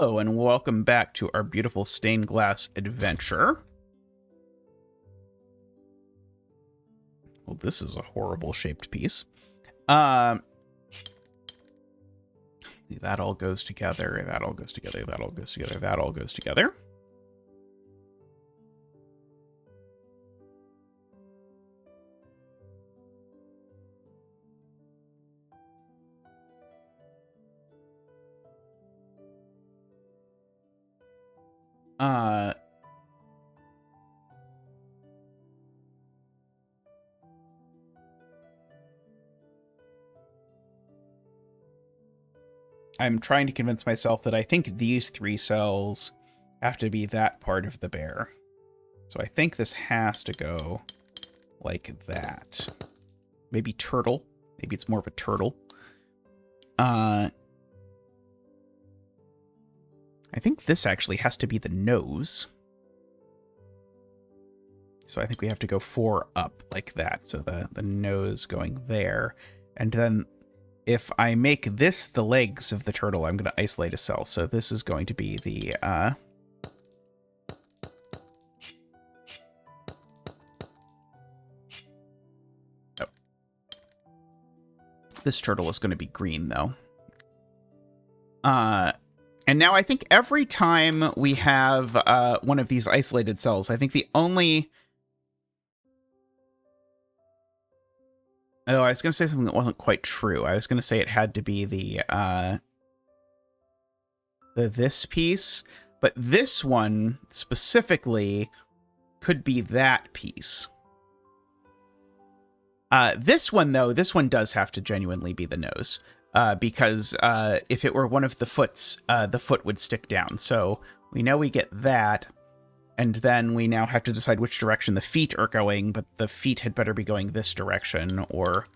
Hello and welcome back to our beautiful stained glass adventure. Well, this is a horrible shaped piece. That all goes together, that all goes together, that all goes together, that all goes together. I'm trying to convince myself that I think these three cells have to be that part of the bear. So I think this has to go like that. Maybe turtle. Maybe it's more of a turtle. I think this actually has to be the nose. So I think we have to go 4 up like that. So the nose going there. And then if I make this the legs of the turtle, I'm going to isolate a cell. So this is going to be the... This turtle is going to be green, though. And now I think every time we have one of these isolated cells, I think the only... Oh, I was going to say something that wasn't quite true. I was going to say it had to be the this piece, but this one specifically could be that piece. This one, though, this one does have to genuinely be the nose, because if it were one of the foots, the foot would stick down. So we know we get that. And then we now have to decide which direction the feet are going, but the feet had better be going this direction, or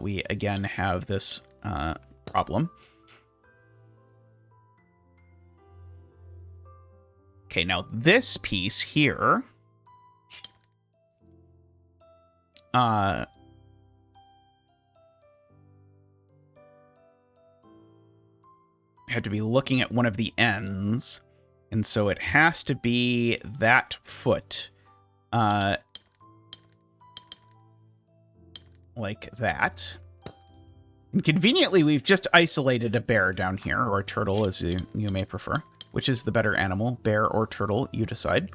we again have this problem. Okay, now this piece here had to be looking at one of the ends. And so it has to be that foot, like that. And conveniently, we've just isolated a bear down here, or a turtle, as you may prefer. Which is the better animal, bear or turtle, you decide.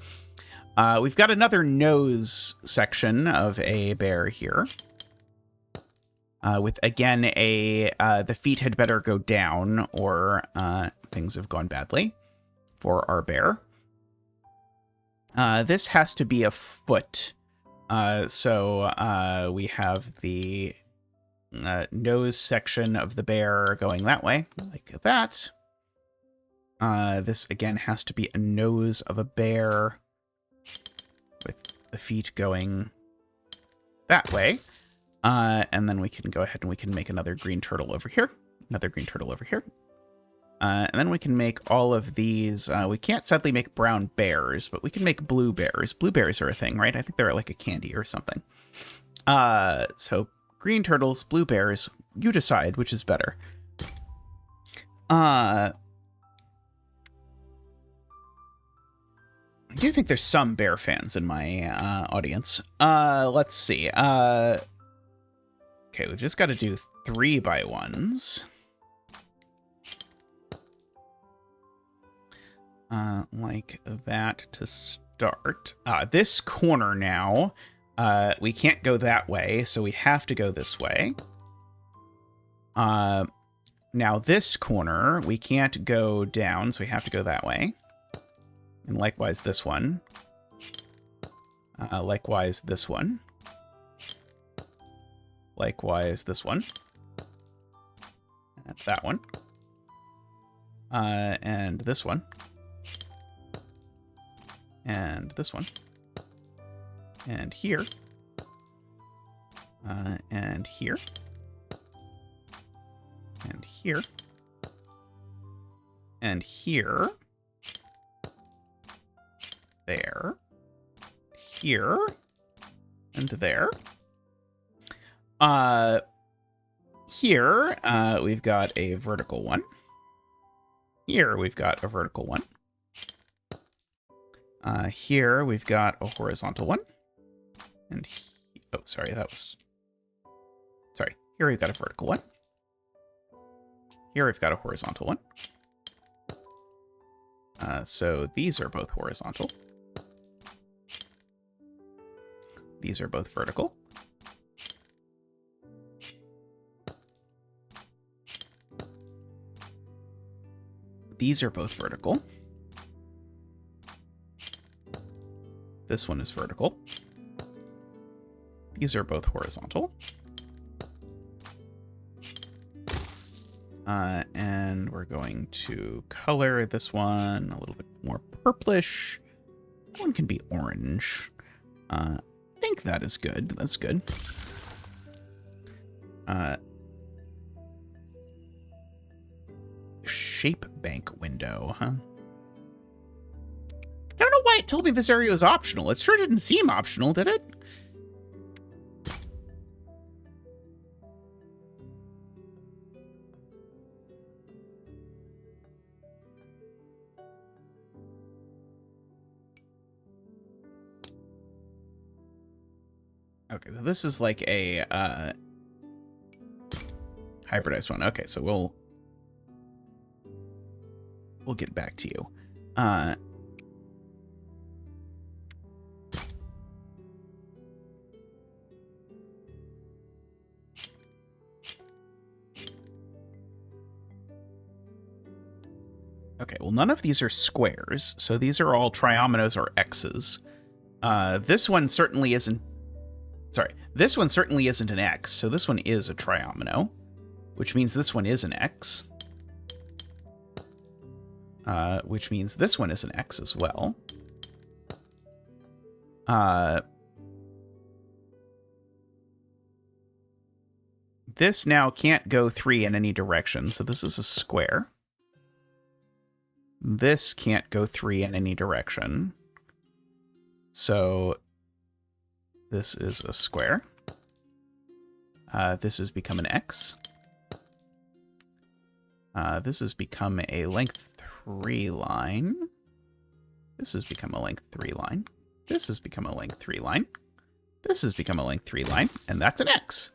We've got another nose section of a bear here. With, again, the feet had better go down, or things have gone badly for our bear. This has to be a foot. So we have the nose section of the bear going that way, like that. This, again, has to be a nose of a bear with the feet going that way. And then we can go ahead and we can make another green turtle over here. Another green turtle over here. And then we can make all of these. We can't sadly make brown bears, but we can make blue bears. Blue bears are a thing, right? I think they're like a candy or something. So green turtles, blue bears. You decide which is better. I do think there's some bear fans in my audience. Let's see. Okay, we just got to do 3x1s. Like that to start. This corner now, we can't go that way, so we have to go this way. Now this corner, we can't go down, so we have to go that way. And likewise this one. Likewise this one. Likewise this one. That's that one. And this one. And this one. And here. And here. And here. And here. There. Here. And there. Here, we've got a vertical one. Here we've got a vertical one. Here we've got a horizontal one. And oh, sorry, that was... Sorry. Here we've got a vertical one. Here we've got a horizontal one. So these are both horizontal. These are both vertical. These are both vertical. This one is vertical. These are both horizontal. And we're going to color this one a little bit more purplish. That one can be orange. I think that is good. That's good. Shape bank window, huh? I don't know why it told me this area was optional. It sure didn't seem optional, did it? Okay, so this is like a hybridized one. Okay, so we'll get back to you. Okay, well, none of these are squares, so these are all triominoes or X's. This one certainly isn't... Sorry, this one certainly isn't an X, so this one is a triomino, which means this one is an X. Which means this one is an X as well. This now can't go 3 in any direction, so this is a square. This can't go 3 in any direction. So this is a square. This has become an X. This has become a length 3 line. This has become a length 3 line. This has become a length 3 line. This has become a length 3 line, and that's an X.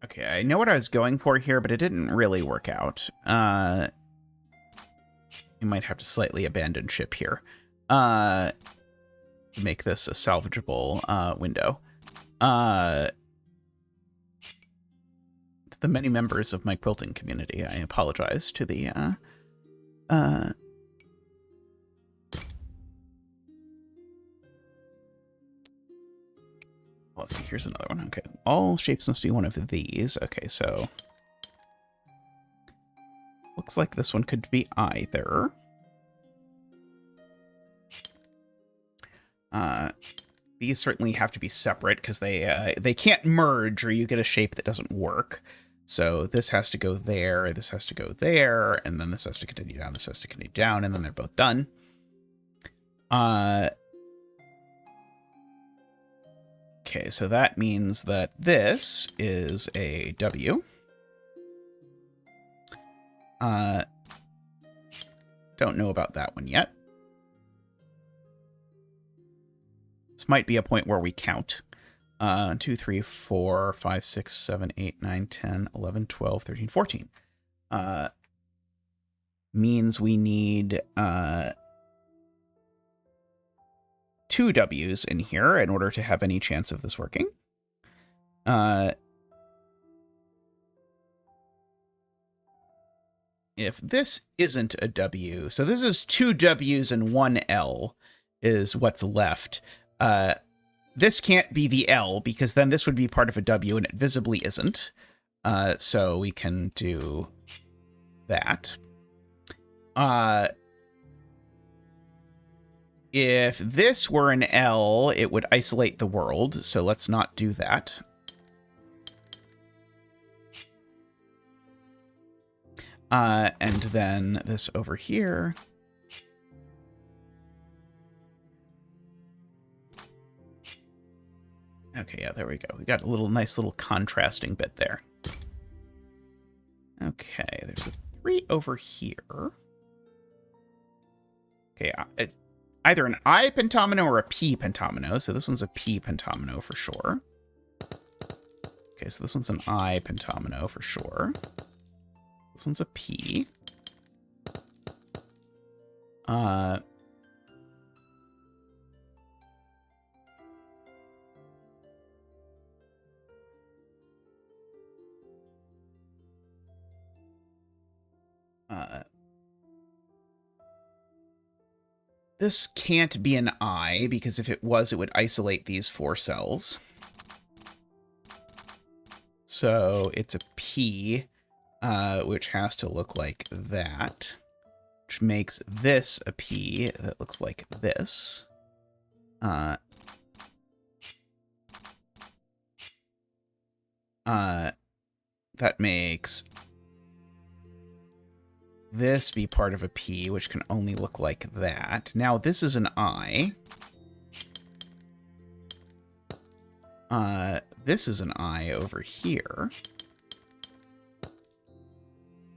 Okay, I know what I was going for here, but it didn't really work out. You might have to slightly abandon ship here to make this a salvageable window. To the many members of my quilting community, I apologize to the... Let's see, here's another one. Okay, all shapes must be one of these. Okay, so... Looks like this one could be either. These certainly have to be separate because they can't merge or you get a shape that doesn't work. So this has to go there, this has to go there, and then this has to continue down, this has to continue down, and then they're both done. Okay, so that means that this is a W. Don't know about that one yet. This might be a point where we count. 2, 3, 4, 5, 6, 7, 8, 9, 10, 11, 12, 13, 14. Means we need 2 W's in here in order to have any chance of this working. If this isn't a W, so this is 2 W's and 1 L is what's left. This can't be the L because then this would be part of a W and it visibly isn't. So we can do that. If this were an L, it would isolate the world. So let's not do that. And then this over here. Okay, yeah, there we go. We got a nice little contrasting bit there. Okay, there's a 3 over here. Okay, either an I pentomino or a P pentomino. So this one's a P pentomino for sure. Okay, so this one's an I pentomino for sure. This one's a P. This can't be an I, because if it was, it would isolate these 4 cells. So it's a P, which has to look like that, which makes this a P that looks like this. That makes this be part of a P, which can only look like that. Now, this is an I. This is an I over here.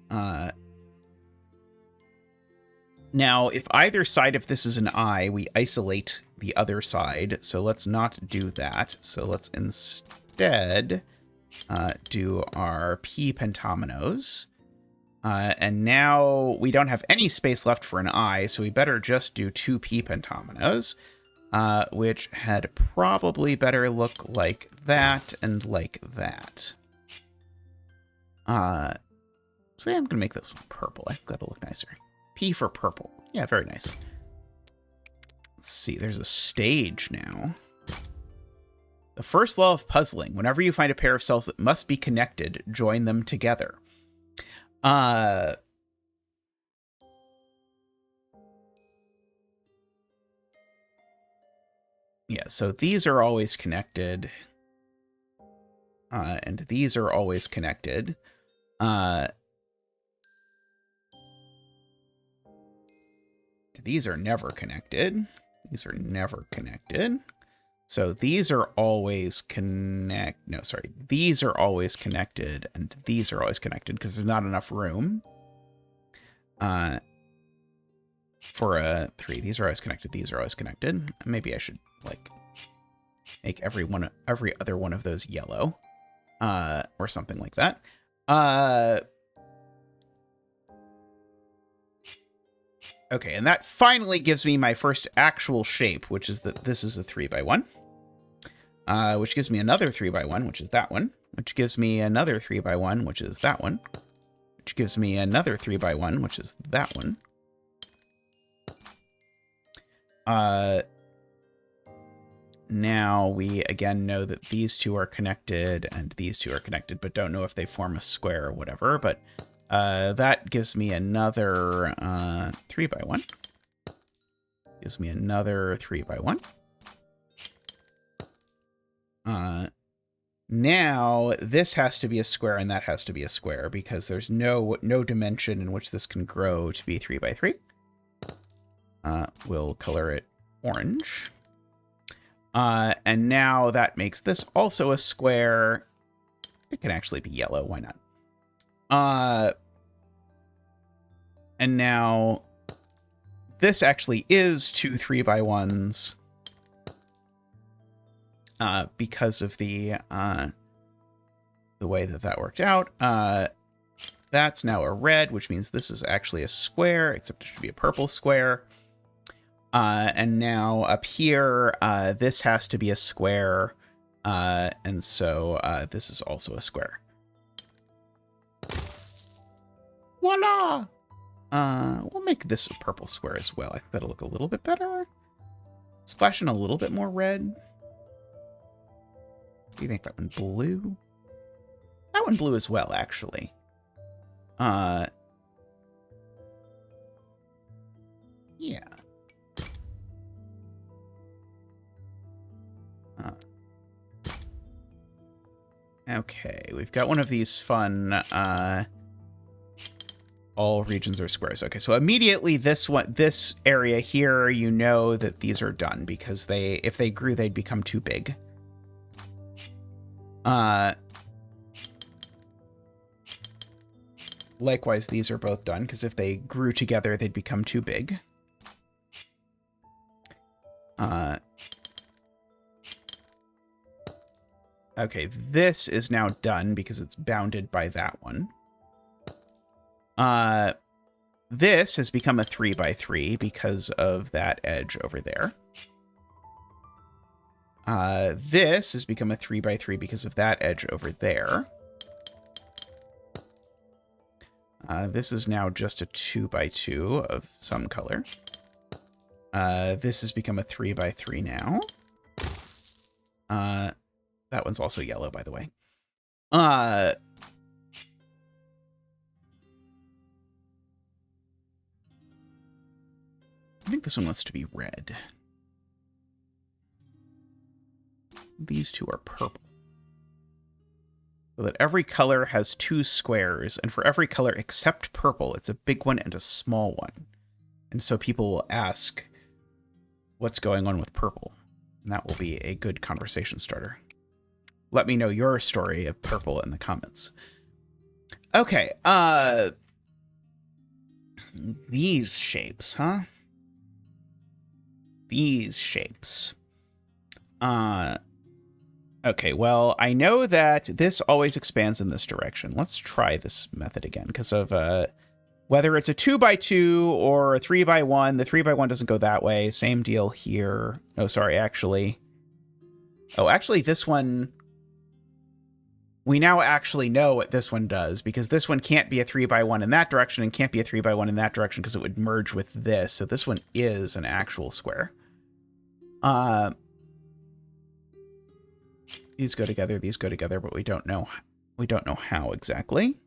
Now, if either side of this is an I, we isolate the other side. So let's not do that. So let's instead do our P pentominoes. And now we don't have any space left for an I, so we better just do 2 P pentominoes, which had probably better look like that and like that. So yeah, I'm going to make this one purple. I think that'll look nicer. P for purple. Yeah, very nice. Let's see, there's a stage now. The first law of puzzling. Whenever you find a pair of cells that must be connected, join them together. Yeah, so these are always connected. And these are always connected. These are never connected. These are never connected. So these are always these are always connected, and these are always connected because there's not enough room for a 3. These are always connected. These are always connected. Maybe I should like make every other one of those yellow, or something like that. Okay, and that finally gives me my first actual shape, which is that this is a 3x1. Which gives me another 3x1, which is that one. Which gives me another 3x1, which is that one. Which gives me another 3x1, which is that one. Now we again know that these 2 are connected and these 2 are connected, but don't know if they form a square or whatever. But that gives me another 3x1. Gives me another 3x1. Now this has to be a square and that has to be a square because there's no dimension in which this can grow to be 3x3. We'll color it orange. And now that makes this also a square. It can actually be yellow. Why not? And now this actually is 2 3x1s. Because of the way that worked out. That's now a red, which means this is actually a square, except it should be a purple square. And now up here, this has to be a square. And so this is also a square. Voila! We'll make this a purple square as well. I think that'll look a little bit better. Splash in a little bit more red. Do you think that one blue? That one blue as well, actually. Yeah. Okay, we've got one of these fun All regions are squares. Okay, so immediately this area here, you know that these are done because if they grew, they'd become too big. Likewise, these are both done because if they grew together, they'd become too big. Okay, this is now done because it's bounded by that one. This has become a 3x3 because of that edge over there. This has become a 3x3 because of that edge over there. This is now just a 2x2 of some color. This has become a 3x3 now. That one's also yellow, by the way. I think this one wants to be red. These two are purple. So that every color has 2 squares, and for every color except purple, it's a big one and a small one. And so people will ask, what's going on with purple? And that will be a good conversation starter. Let me know your story of purple in the comments. Okay, these shapes, huh? These shapes. Okay, well, I know that this always expands in this direction. Let's try this method again, because of whether it's a 2x2 or a 3x1. The 3x1 doesn't go that way. Same deal here. Oh, sorry, actually. Oh, actually, this one... We now actually know what this one does, because this one can't be a 3x1 in that direction and can't be a 3x1 in that direction because it would merge with this. So this one is an actual square. These go together, but we don't know how exactly.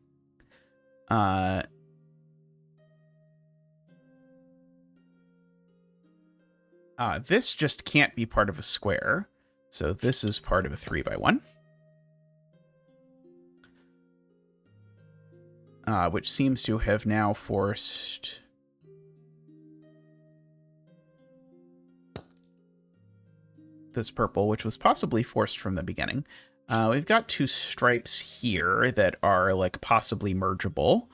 This just can't be part of a square. So this is part of a 3x1. Which seems to have now forced... this purple, which was possibly forced from the beginning. We've got 2 stripes here that are, like, possibly mergeable.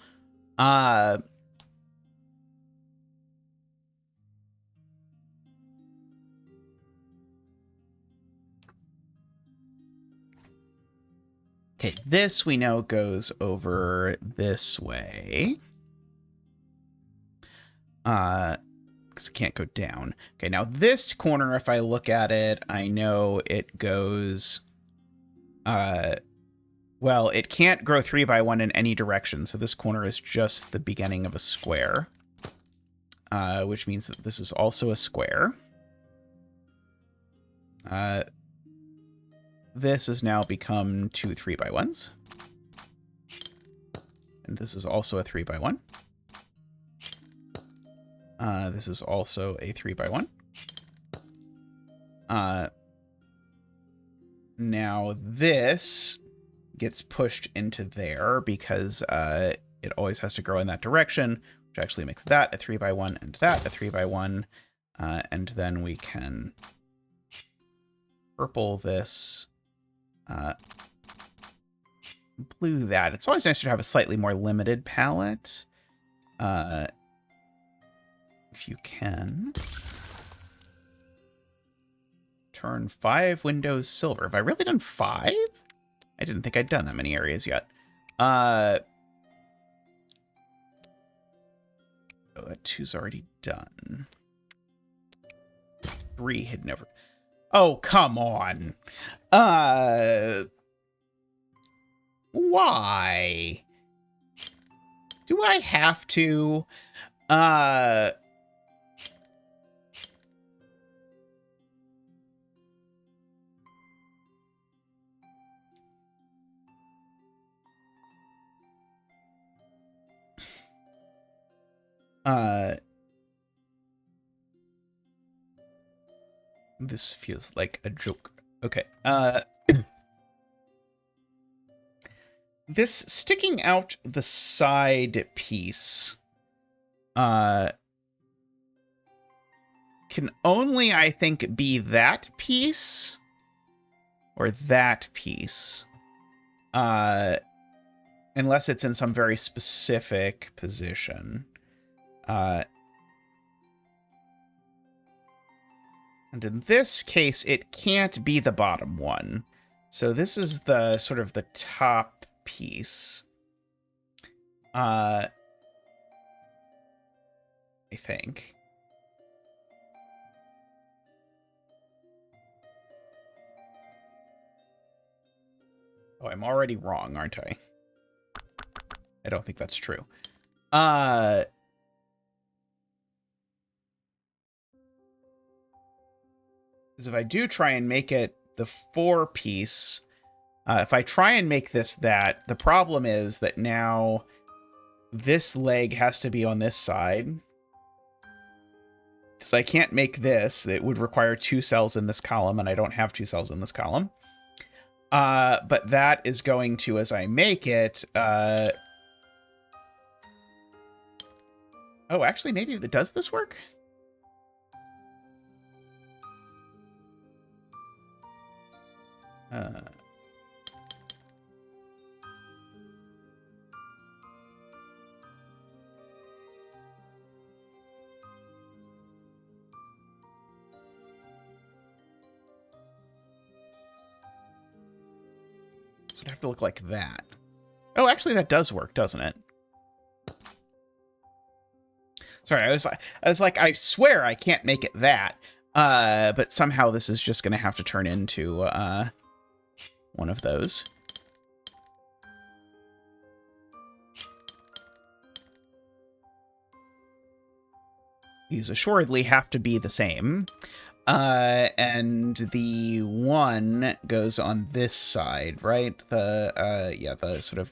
Okay, this we know goes over this way. Because it can't go down. Okay, now this corner, if I look at it, I know it goes... well, it can't grow 3x1 in any direction, so this corner is just the beginning of a square. Which means that this is also a square. This has now become 2 3x1s. And this is also a 3x1. This is also a 3x1. Now this gets pushed into there because it always has to grow in that direction, which actually makes that a 3x1 and that a 3x1. And then we can purple this, blue that. It's always nice to have a slightly more limited palette. If you can. Turn 5 windows silver. Have I really done 5? I didn't think I'd done that many areas yet. Oh, that 2's already done. 3 hidden over. Oh, come on. Why? Do I have to? This feels like a joke. Okay. this sticking out the side piece can only, I think, be that piece or that piece. Unless it's in some very specific position. And in this case, it can't be the bottom one. So this is the sort of the top piece. I think. Oh, I'm already wrong, aren't I? I don't think that's true. Because if I do try and make it the 4-piece, if I try and make this that, the problem is that now this leg has to be on this side. So I can't make this. It would require 2 cells in this column, and I don't have 2 cells in this column. But that is going to, as I make it... Oh, actually, maybe does this work? So it'd have to look like that. Oh, actually, that does work, doesn't it? Sorry, I was like, I swear I can't make it that. But somehow this is just going to have to turn into one of those. These assuredly have to be the same. And the 1 goes on this side, right? The sort of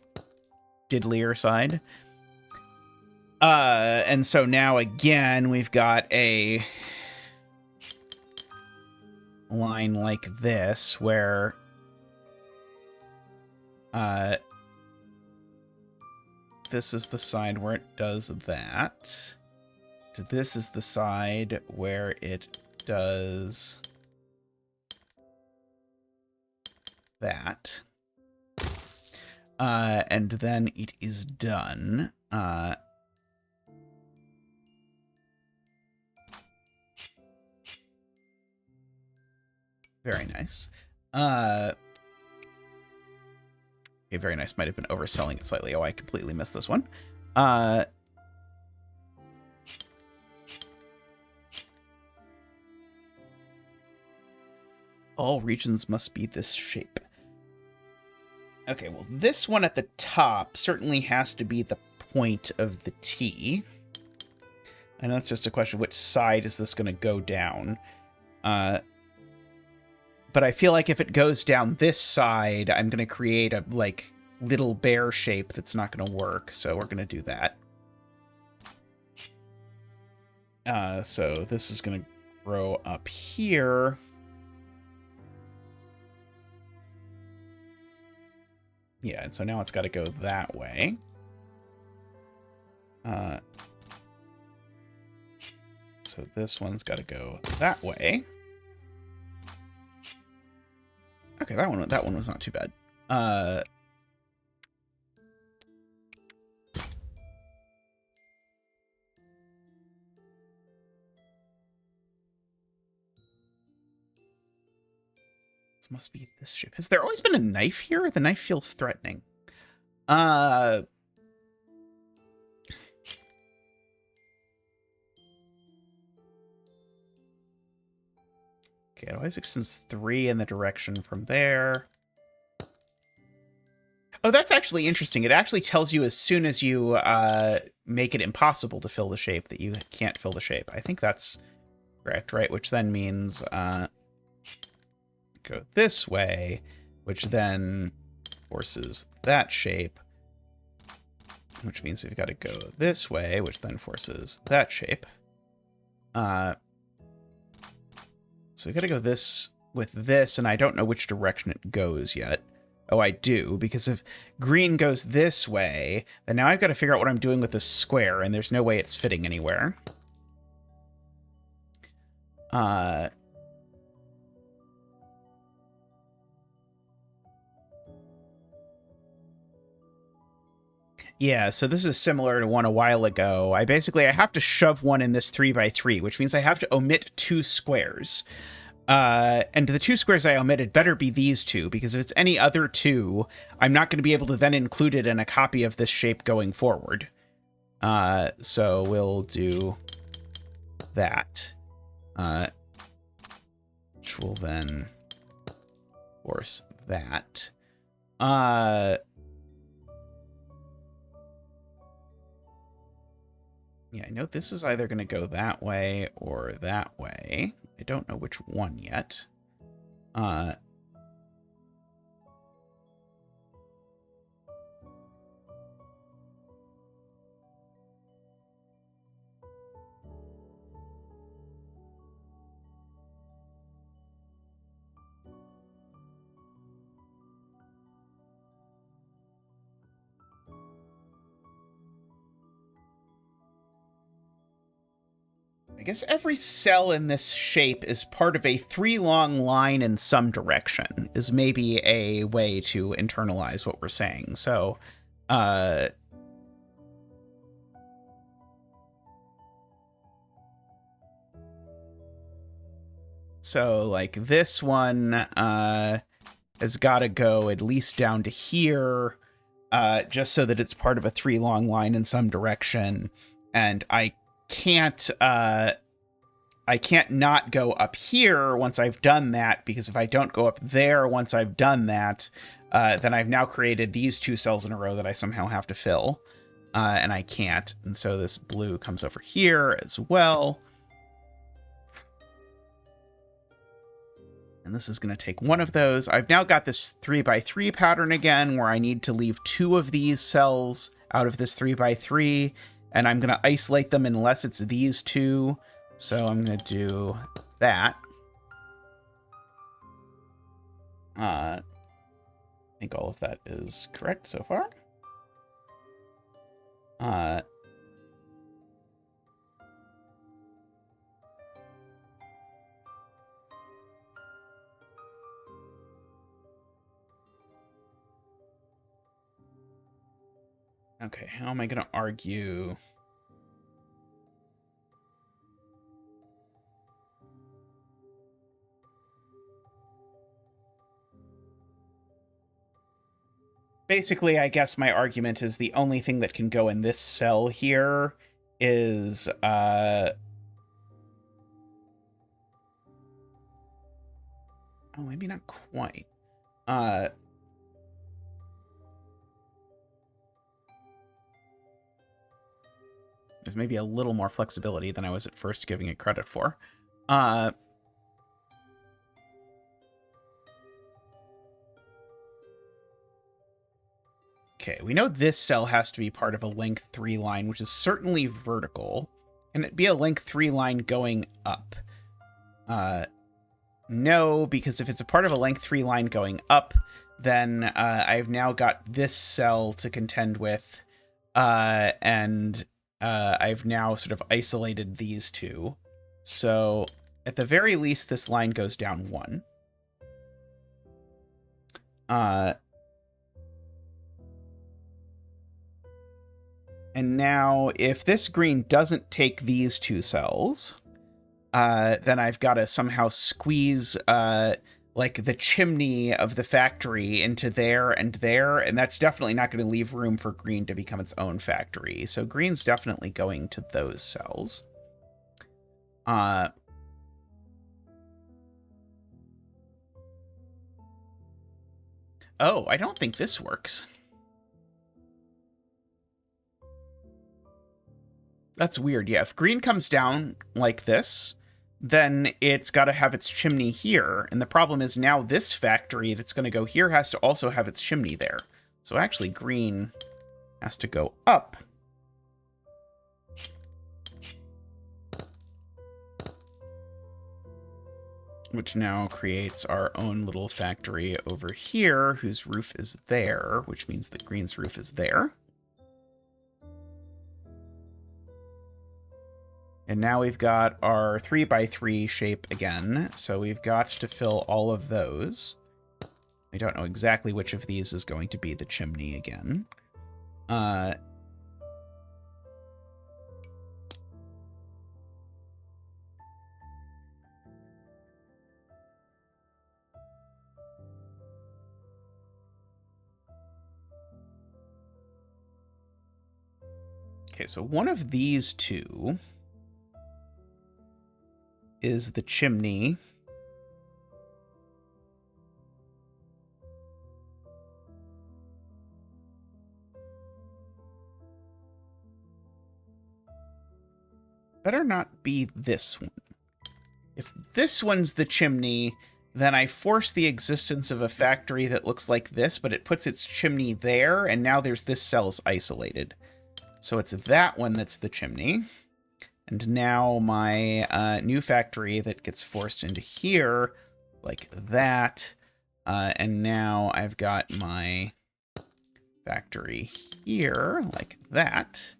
diddlier side. And so now again, we've got a line like this where this is the side where it does that. This is the side where it does that. And then it is done. Very nice. Okay, very nice. Might have been overselling it slightly. Oh, I completely missed this one. All regions must be this shape. Okay, well, this one at the top certainly has to be the point of the T. And that's just a question of which side is this going to go down. But I feel like if it goes down this side, I'm going to create a, like, little bear shape that's not going to work. So we're going to do that. So this is going to grow up here. Yeah, and so now it's got to go that way. So this one's got to go that way. Okay, that one was not too bad. This must be this shape. Has there always been a knife here? The knife feels threatening. Okay, it always extends 3 in the direction from there. Oh, that's actually interesting. It actually tells you as soon as you make it impossible to fill the shape that you can't fill the shape. I think that's correct, right? Which then means go this way, which then forces that shape, which means we've got to go this way, which then forces that shape. So we've got to go this with this, and I don't know which direction it goes yet. Oh, I do, because if green goes this way, then now I've got to figure out what I'm doing with this square, and there's no way it's fitting anywhere. Yeah, so this is similar to one a while ago. I have to shove one in this 3x3, which means I have to omit 2 squares. And the 2 squares I omitted better be these 2, because if it's any other 2, I'm not going to be able to then include it in a copy of this shape going forward. So we'll do that. Which will then force that. Yeah, I know this is either going to go that way or that way. I don't know which one yet. I guess every cell in this shape is part of a 3-long line in some direction, is maybe a way to internalize what we're saying. So, like, this one has got to go at least down to here, just so that it's part of a 3-long line in some direction. And I can't not go up here once I've done that, because if I don't go up there once I've done that, then I've now created these 2 cells in a row that I somehow have to fill, and I can't. And so this blue comes over here as well. And this is going to take one of those. I've now got this 3x3 pattern again, where I need to leave 2 of these cells out of this 3x3, and I'm going to isolate them unless it's these 2. So I'm going to do that. I think all of that is correct so far. Okay, how am I going to argue? Basically, I guess my argument is the only thing that can go in this cell here is, oh, maybe not quite. There's maybe a little more flexibility than I was at first giving it credit for. Okay, we know this cell has to be part of a length 3 line, which is certainly vertical. Can it be a length 3 line going up? No, because if it's a part of a length 3 line going up, then I've now got this cell to contend with, and I've now sort of isolated these 2. So at the very least, this line goes down 1. And now, if this green doesn't take these 2 cells, then I've got to somehow squeeze, like, the chimney of the factory into there, and that's definitely not going to leave room for green to become its own factory. So green's definitely going to those cells. Oh, I don't think this works. That's weird. Yeah, if green comes down like this, then it's got to have its chimney here. And the problem is now this factory that's going to go here has to also have its chimney there. So actually green has to go up. which now creates our own little factory over here, whose roof is there, which means that green's roof is there. And now we've got our 3x3 shape again, so we've got to fill all of those. I don't know exactly which of these is going to be the chimney again. Okay, so one of these two is the chimney. Better not be this one. If this one's the chimney, then I force the existence of a factory that looks like this, but it puts its chimney there, and now there's this cell's isolated. So it's that one that's the chimney. And now my new factory that gets forced into here, like that. And now I've got my factory here, like that.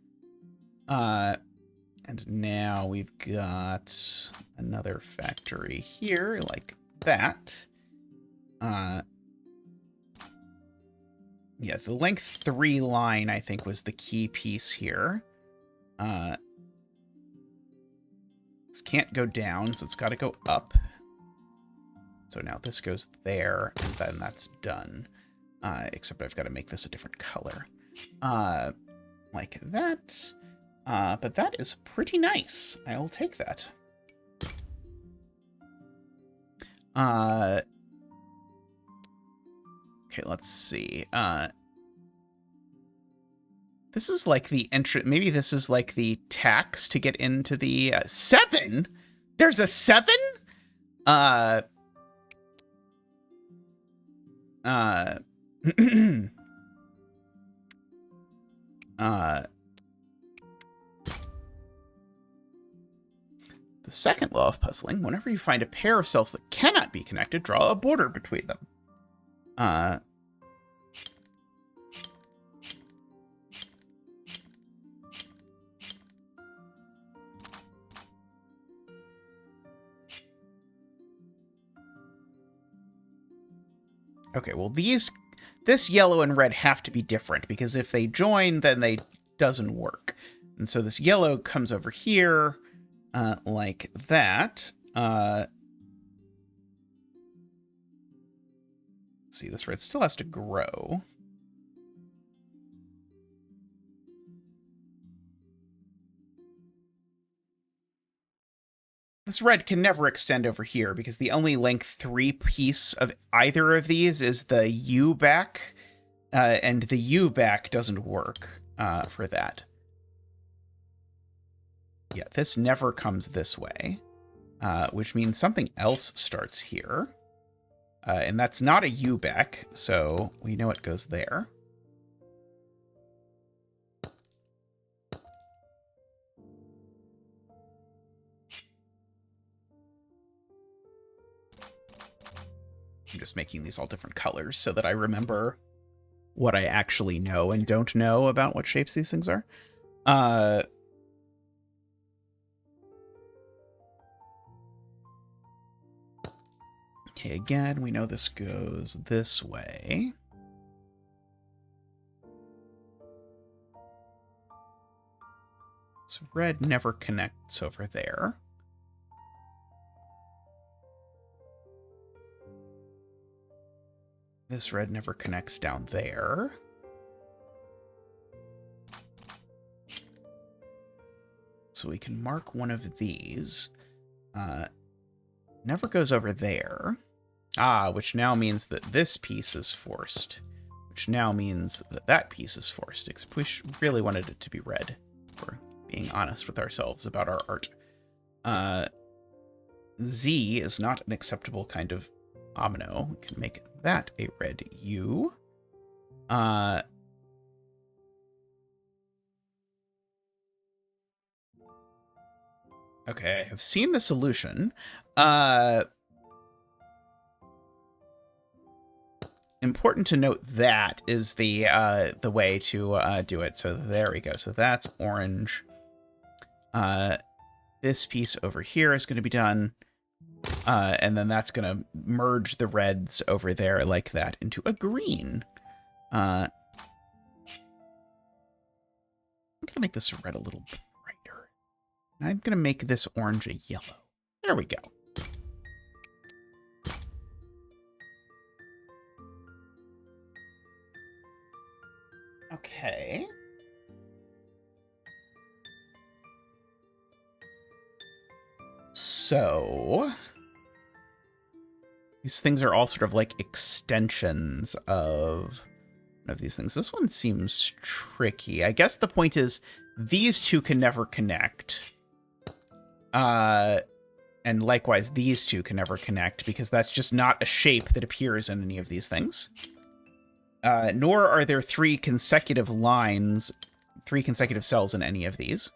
And now we've got another factory here, like that. Yeah, the length 3 line, I think, was the key piece here. This can't go down, so it's got to go up. So now this goes there, and then that's done. Except I've got to make this a different color. Like that. But that is pretty nice. I'll take that. Okay, let's see. This is like the entrance. Maybe this is like the tax to get into the 7. There's a 7. The second law of puzzling: whenever you find a pair of cells that cannot be connected, draw a border between them. Okay, well, this yellow and red have to be different, because if they join, then they doesn't work. And so this yellow comes over here, like that. Let's see, this red still has to grow. This red can never extend over here, because the only length 3 piece of either of these is the U back, and the U back doesn't work for that. Yeah, this never comes this way, which means something else starts here. And that's not a U back, so we know it goes there. I'm just making these all different colors so that I remember what I actually know and don't know about what shapes these things are. Okay, again, we know this goes this way. So red never connects over there. This red never connects down there. So we can mark one of these. Never goes over there. Which now means that this piece is forced. Which now means that that piece is forced. Except we really wanted it to be red. We're being honest with ourselves about our art. Z is not an acceptable kind of omino. We can make that a red U. Okay, I have seen the solution. important to note that is the way to do it. So there we go. So that's orange. This piece over here is going to be done. And then that's going to merge the reds over there like that into a green. I'm going to make this red a little brighter. I'm going to make this orange a yellow. There we go. Okay. So these things are all sort of like extensions of these things. This one seems tricky. I guess the point is these two can never connect. And likewise, these two can never connect because that's just not a shape that appears in any of these things. Nor are there three consecutive cells in any of these.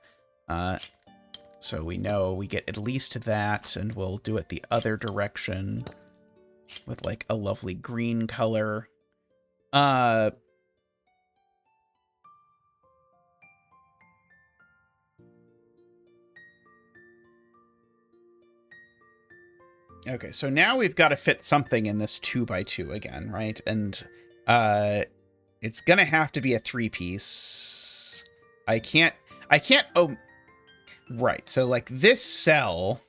So we know we get at least that, and we'll do it the other direction with like a lovely green color. Okay, so now we've got to fit something in this 2x2 again, right? And it's gonna have to be a 3-piece. I can't, oh, right. So like this cell,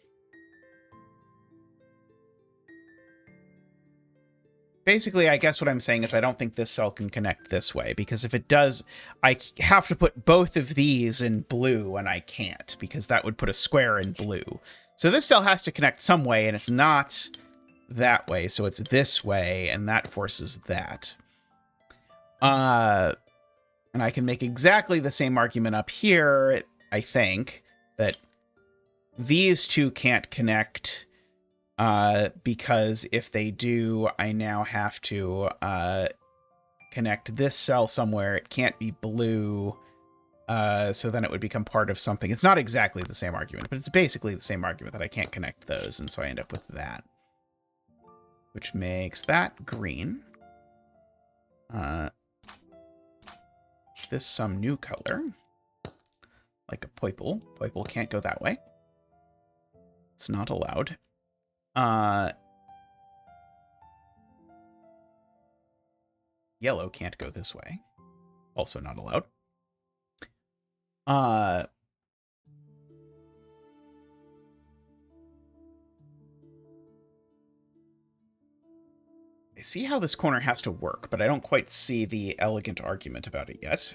basically, I guess what I'm saying is I don't think this cell can connect this way, because if it does, I have to put both of these in blue, and I can't, because that would put a square in blue. So this cell has to connect some way, and it's not that way, so it's this way, and that forces that. And I can make exactly the same argument up here, I think, that these two can't connect, because if they do, I now have to connect this cell somewhere. It can't be blue, so then it would become part of something. It's not exactly the same argument, but it's basically the same argument that I can't connect those, and so I end up with that, which makes that green. This some new color, like a purple. Purple can't go that way. It's not allowed. Yellow can't go this way. Also not allowed. I see how this corner has to work, but I don't quite see the elegant argument about it yet.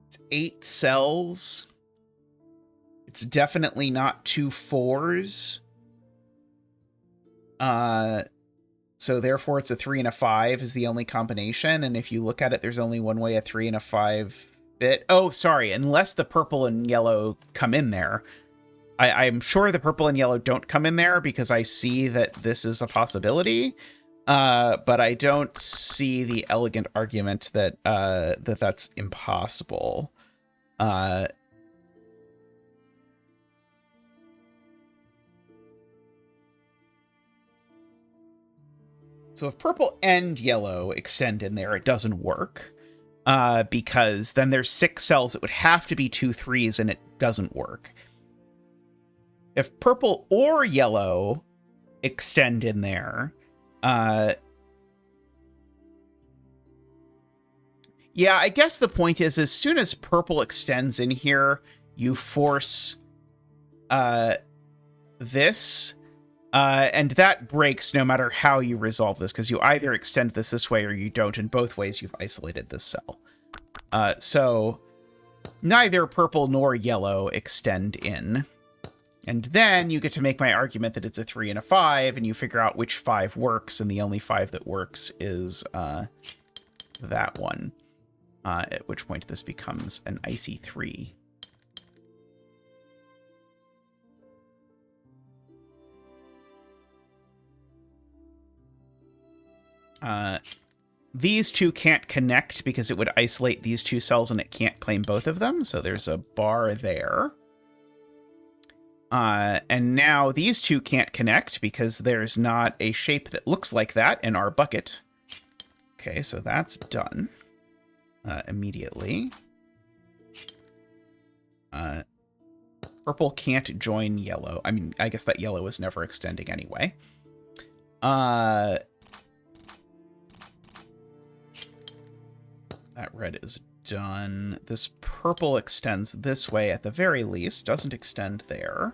It's 8 cells. It's definitely not 2 4s. So therefore it's a 3 and a 5 is the only combination. And if you look at it, there's only one way a 3 and a 5 fit. Oh, sorry. Unless the purple and yellow come in there. I'm sure the purple and yellow don't come in there because I see that this is a possibility. But I don't see the elegant argument that that's impossible. So if purple and yellow extend in there, it doesn't work. Because then there's 6 cells. It would have to be 2 3s, and it doesn't work. If purple or yellow extend in there, yeah, I guess the point is as soon as purple extends in here, you force this, and that breaks no matter how you resolve this, because you either extend this way or you don't. In both ways, you've isolated this cell. So neither purple nor yellow extend in. And then you get to make my argument that it's a 3 and a 5, and you figure out which 5 works, and the only 5 that works is that one. At which point this becomes an icy 3. These two can't connect because it would isolate these 2 cells, and it can't claim both of them, so there's a bar there. And now these two can't connect because there's not a shape that looks like that in our bucket. Okay, so that's done immediately. Purple can't join yellow. I mean, I guess that yellow is never extending anyway. That red is done. This purple extends this way at the very least. Doesn't extend there.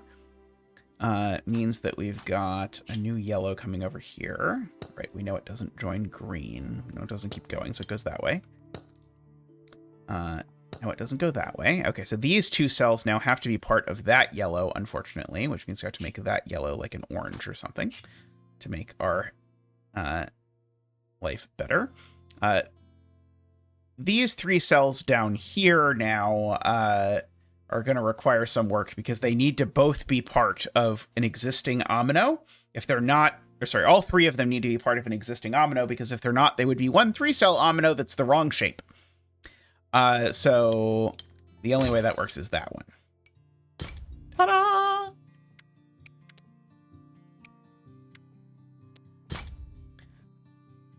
Means that we've got a new yellow coming over here. Right, we know it doesn't join green. We know it doesn't keep going, so it goes that way. No, it doesn't go that way. Okay, so these two cells now have to be part of that yellow, unfortunately, which means we have to make that yellow like an orange or something to make our life better. These three cells down here now are going to require some work because they need to both be part of an existing omino. If they're not, or sorry, all three of them need to be part of an existing omino, because if they're not, they would be one 3-cell omino that's the wrong shape. So the only way that works is that one. Ta-da!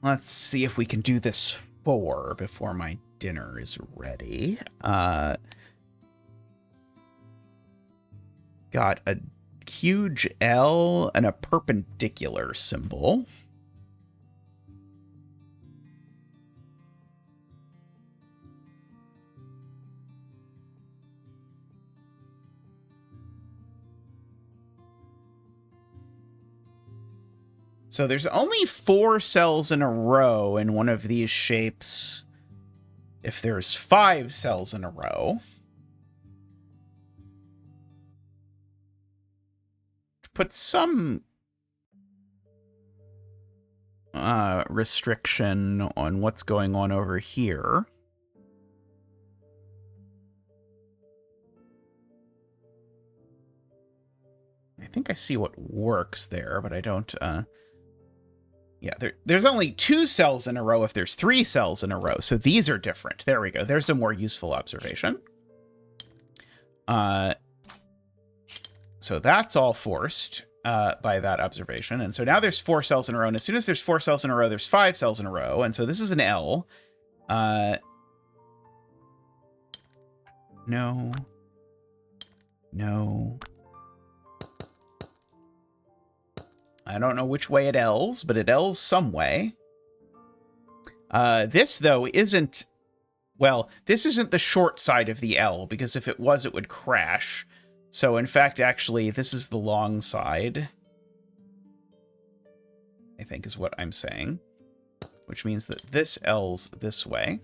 Let's see if we can do this 4 before my dinner is ready. Got a huge L and a perpendicular symbol. So there's only 4 cells in a row in one of these shapes. If there's 5 cells in a row, put some restriction on what's going on over here. I think I see what works there, but I don't... Yeah, there's only 2 cells in a row if there's 3 cells in a row, so these are different. There we go. There's a more useful observation. So that's all forced by that observation. And so now there's 4 cells in a row, and as soon as there's 4 cells in a row, there's 5 cells in a row, and so this is an L. No. No. I don't know which way it L's, but it L's some way. This, though, isn't... Well, this isn't the short side of the L, because if it was, it would crash. So, in fact, actually, this is the long side, I think is what I'm saying. Which means that this L's this way.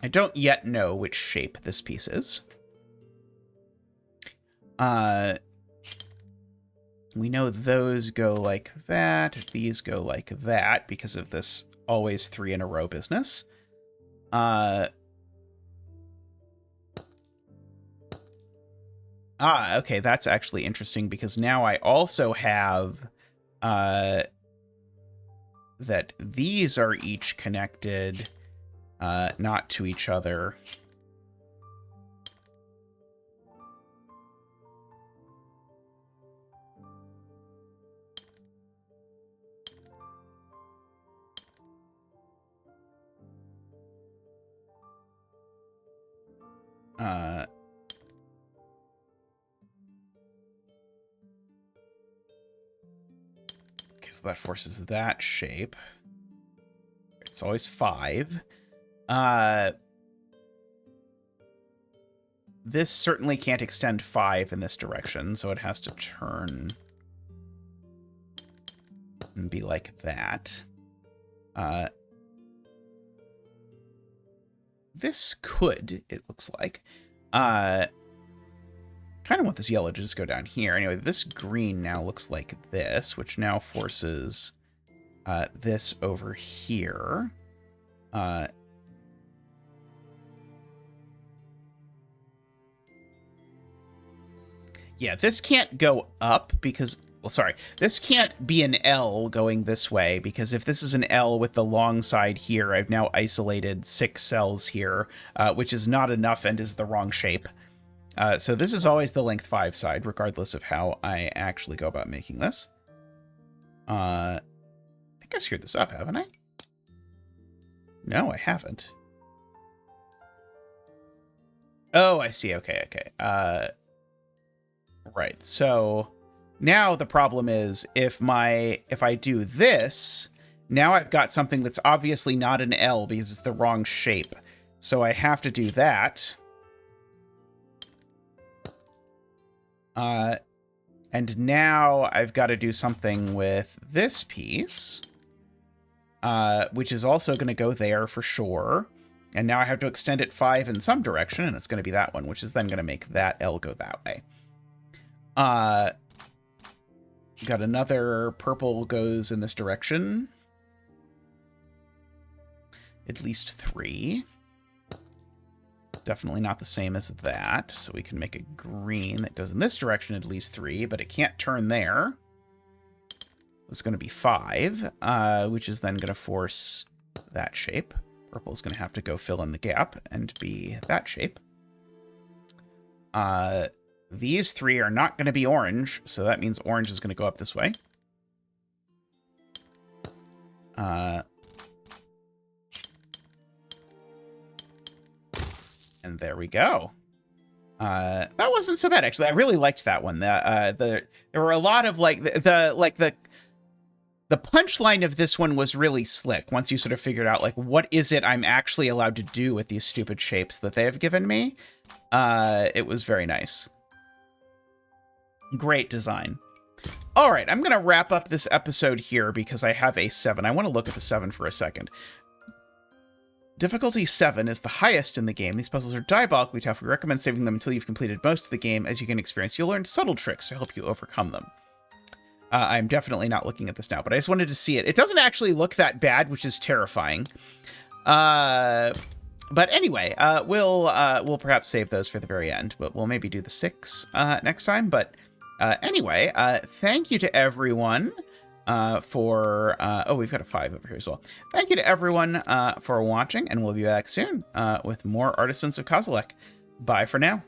I don't yet know which shape this piece is. We know those go like that. These go like that because of this always 3 in a row business. Okay, that's actually interesting because now I also have that these are each connected, not to each other. Because that forces that shape. It's always 5. This certainly can't extend 5 in this direction, so it has to turn and be like that. This could, it looks like. Kind of want this yellow to just go down here. Anyway, this green now looks like this, which now forces this over here. Yeah, this can't go up because well, sorry, this can't be an L going this way, because if this is an L with the long side here, I've now isolated 6 cells here, which is not enough and is the wrong shape. So this is always the length 5 side, regardless of how I actually go about making this. I think I've screwed this up, haven't I? No, I haven't. Oh, I see. Okay, okay. Right. So now the problem is if I do this, now I've got something that's obviously not an L because it's the wrong shape. So I have to do that. And now I've got to do something with this piece, which is also going to go there for sure. And now I have to extend it 5 in some direction, and it's going to be that one, which is then going to make that L go that way. Got another purple goes in this direction. At least 3. Definitely not the same as that, so we can make a green that goes in this direction at least 3, but it can't turn there. It's going to be 5, which is then going to force that shape. Purple is going to have to go fill in the gap and be that shape. These 3 are not going to be orange, so that means orange is going to go up this way. And there we go. That wasn't so bad, actually. I really liked that one. There were a lot of the punchline of this one was really slick. Once you sort of figured out like what is it I'm actually allowed to do with these stupid shapes that they have given me, it was very nice. Great design. All right, I'm gonna wrap up this episode here because I have a 7. I want to look at the 7 for a second. Difficulty 7 is the highest in the game. These puzzles are diabolically tough. We recommend saving them until you've completed most of the game. As you gain experience, you'll learn subtle tricks to help you overcome them. I'm definitely not looking at this now, but I just wanted to see it. It doesn't actually look that bad, which is terrifying. But anyway, we'll perhaps save those for the very end, but we'll maybe do the 6 next time. But anyway, thank you to everyone. Oh, we've got a 5 over here as well. Thank you to everyone for watching, and we'll be back soon with more Artisans of Kozilek. Bye for now.